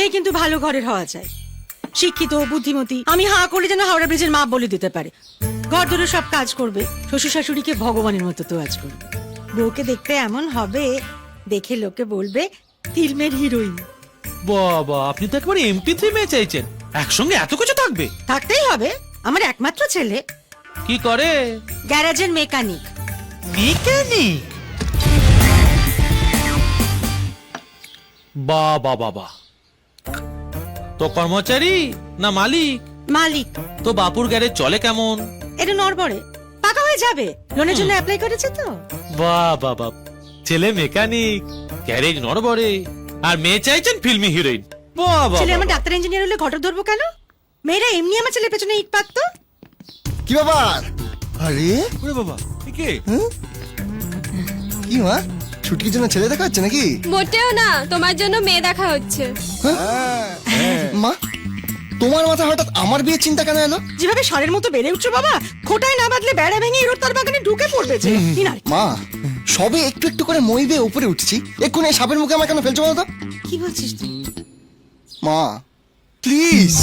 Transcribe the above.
মেয়ে কিন্তু ভালো ঘরের হওয়া চাই, শিক্ষিত বুদ্ধিমতী। আমি হাঁ করলে যেন হাওড়া ব্রিজের মাপ বলে দিতে পারে, ঘর ধরে সব কাজ করবে, শ্বশুর শাশুড়িকে ভগবানের মতো তো আজ করবে। বউকে দেখতে এমন হবে, দেখে লোকে বলবে ফিল্মের হিরোইন। বাবা, আপনি তো একবারে MP3 মেয়ে চাইছেন, একসঙ্গে এত কিছু থাকবে? থাকতেই হবে, আমার একমাত্র ছেলে কি করে? গ্যারাজের মেকানিক। মেকানিক? বাবা বাবা, তো কর্মচারী না মালিক? মালিক। তো বাপুর গ্যারেজ চলে কেমন? এটা নড়বড়ে, পাকা হয়ে যাবে, লোনের জন্য অ্যাপ্লাই করেছে তো। বাহ বাবা, ছেলে মেকানিক, গ্যারেজ নড়বড়ে, আর মেয়ে চাইছেন ফিল্মি হিরোইন। বাবা, ছেলে আমার ডাক্তার ইঞ্জিনিয়ার হলে ঘটক ধরবো কেন? মেয়েরা এমনি আমার ছেলের পেছনে ইট পাততো। কি ব্যাপার? আরে ওরে বাবা, এ কে? কি মা, ছুটির জন্য ছেলে দেখা হচ্ছে নাকি? মোটেও না, তোমার জন্য মেয়ে দেখা হচ্ছে। মা, তোমার মাথায় হঠাৎ আমার বিয়ের চিন্তা কেন এলো? যেভাবে ষাঁড়ের মতো বেড়ে উঠছো বাবা, খোটায় না বাঁধলে বেড়া ভেঙে এরোর তার বাগানে ঢুকে পড়বে যে। কি না, মা, সবে একটু একটু করে মই বেয়ে উপরে উঠছি, এক্ষুনি এই সাপের মুখে আমার কেন ফেলছো বলো তো? কি বলছিস তুই? মা প্লিজ।